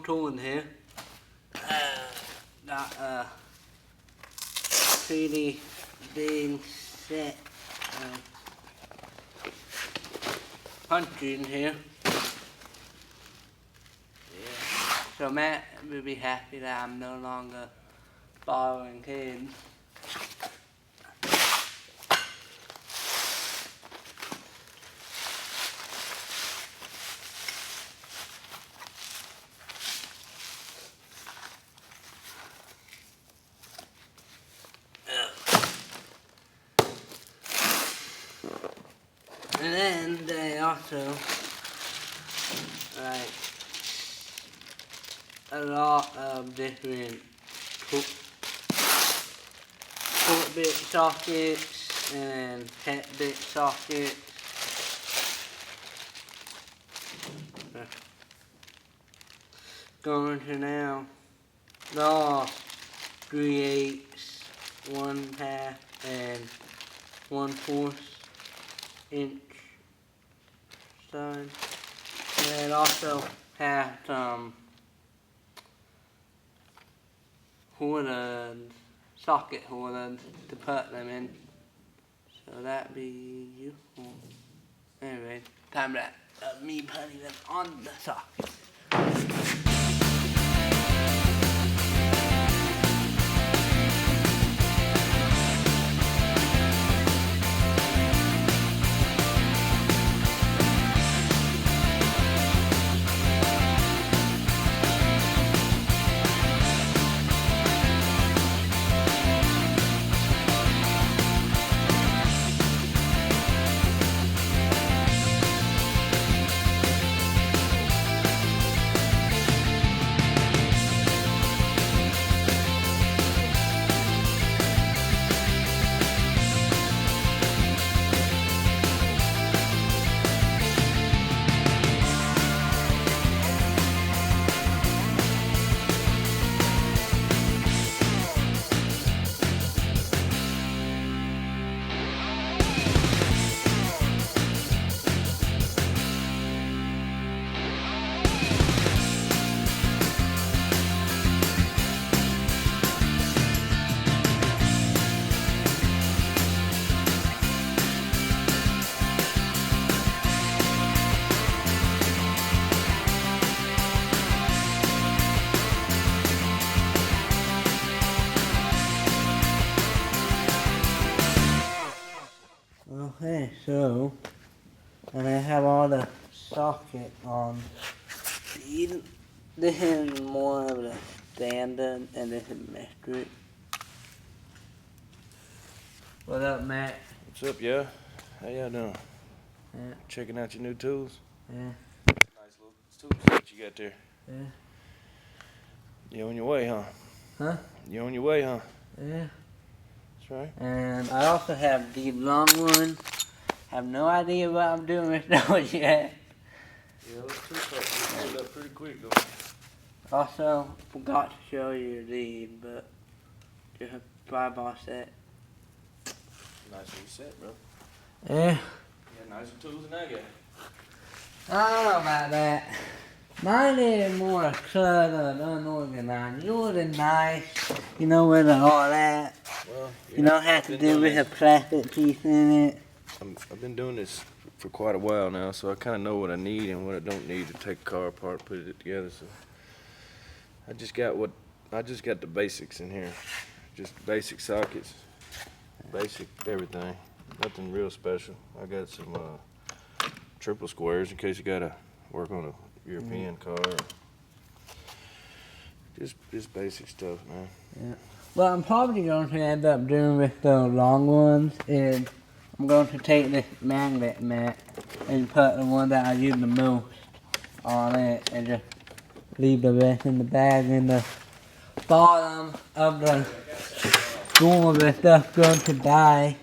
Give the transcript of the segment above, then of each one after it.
tooling here. Got a pretty big set of punching here. Yeah. So Matt will be happy that I'm no longer borrowing kids. And then they also like a lot of different port bit sockets and pet bit sockets. Going to now lost 3/8, 1/2, and 1/4 inch stud. And it also has some holders, socket holders to put them in. So that'd be useful. Anyway, time to me putting them on the socket. Okay, so, and I have all the socket on. This is more of the standard, and this is metric. What up, Matt? What's up, yeah? How y'all doing? Yeah. Checking out your new tools? Yeah. Nice little tool set you got there. Yeah. You on your way, huh? Huh? You on your way, huh? Yeah. That's right. And I also have these long ones. Have no idea what I'm doing with those yet. Yeah, those tool sets you filled up pretty quick, though. Also, forgot to show you these, but just a 5-bar set. Nice little set, bro. Yeah. You got nicer tools than I got. I don't know about that. Mine is more cluttered, unorganized. Yours is nice. You know where they're all at. Well, You don't have to do with a plastic piece in it. I've been doing this for quite a while now, so I kind of know what I need and what I don't need to take a car apart, put it together. So I just got the basics in here, just basic sockets, basic everything, nothing real special. I got some triple squares in case you gotta work on a European car. Just basic stuff, man. Yeah. What I'm probably going to end up doing with the long ones is I'm going to take this magnet mat and put the one that I use the most on it and just leave the rest in the bag in the bottom of the school of the stuff going to die.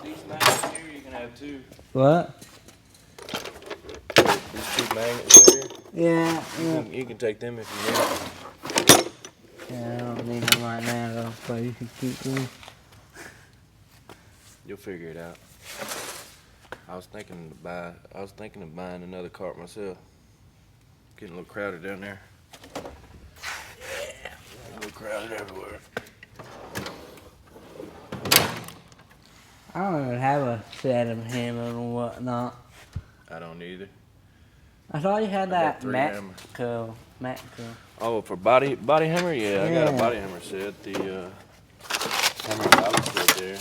These magnets here, you can have two. What? These two magnets here, Yeah, you can take them if you need. yeah, I don't need them right now though, but you can keep them. You'll figure it out. I was thinking of buying another cart myself. Getting a little crowded down there. Yeah. A little crowded everywhere. I don't even have a set of hammers or whatnot. I don't either. I thought you had I got that 3 hammers. Matco. Oh, for body hammer? Yeah, I got a Yeah. body hammer set. The hammer body set there.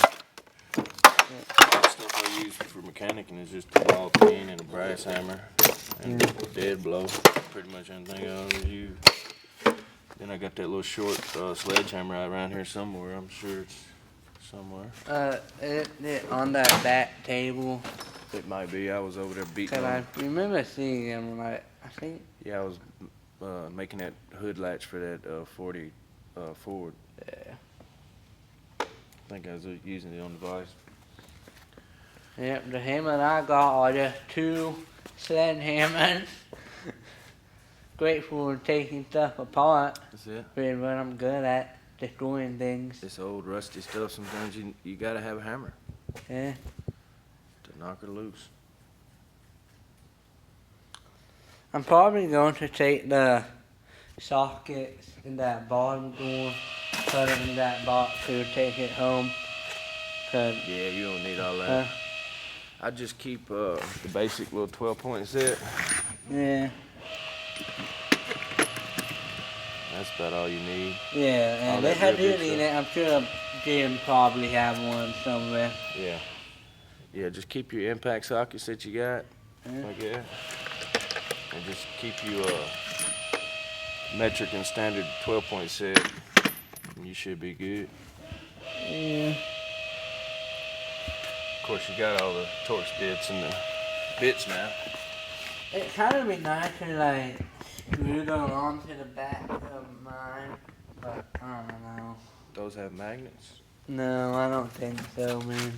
Stuff I use for mechanicing is just a ball peen and a brass hammer and dead blow. Pretty much anything I always use. Then I got that little short sledgehammer right around here somewhere. I'm sure it's somewhere. It on that back table. It might be. I was over there beating Cause on I it. remember seeing him like I think. Yeah, I was making that hood latch for that 40 Ford. Yeah. I think I was using it on the vise. Yep, the hammer I got are just 2 sled hammers. Great for taking stuff apart, That's it. but I'm good at destroying things. This old rusty stuff, sometimes you gotta have a hammer Yeah. to knock it loose. I'm probably going to take the sockets in that bottom door, put them in that box to take it home. Cause, Yeah, you don't need all that. I just keep the basic little 12-point set. yeah, That's about all you need. yeah, All and that if I real do big need stuff. it, I'm sure Jim probably have one somewhere. Yeah. Yeah, just keep your impact sockets that you got, Yeah. like that. And just keep you a metric and standard 12-point set. And you should be good. Yeah. Of course, you got all the Torx bits and the bits now. It kind of be nice to like screw them onto the back of mine, but I don't know. Those have magnets. No, I don't think so, man.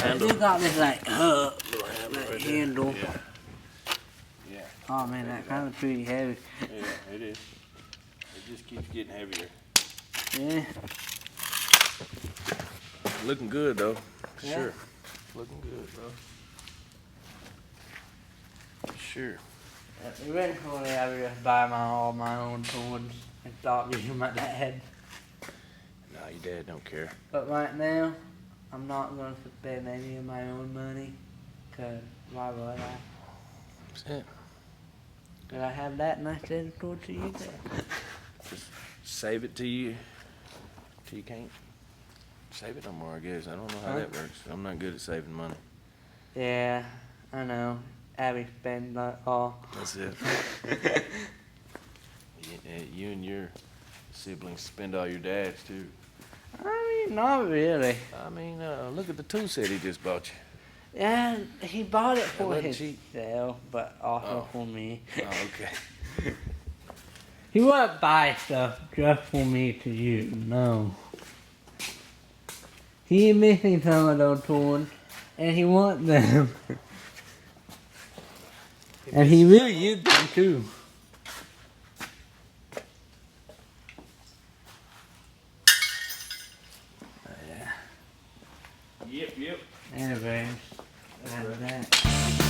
Handle. They got this like hub, Little handle like right there. handle. Yeah. Yeah. Oh man, that kind of pretty heavy. Yeah, it is. It just keeps getting heavier. Yeah. Looking good though. Yeah. Sure. Looking good, bro. Sure. Eventually, I will just buy all my own tools and stop using my dad. Nah, your dad don't care. But right now, I'm not going to spend any of my own money, cause why would I? That's it. Cause I have that and I send it towards you guys. Just save it till you can't save it no more, I guess. I don't know how Huh? that works. I'm not good at saving money. Yeah, I know. Abby spend that all. That's it. You and your siblings spend all your dad's too. I mean, not really. I mean, look at the tool set he just bought you. Yeah, he bought it for wasn't cheap. himself, but also Oh. for me. Oh, okay. He wouldn't buy stuff just for me to use, no. He missing some of those tools, and he want them. And he will use them too. Yep. Anyways, that's that.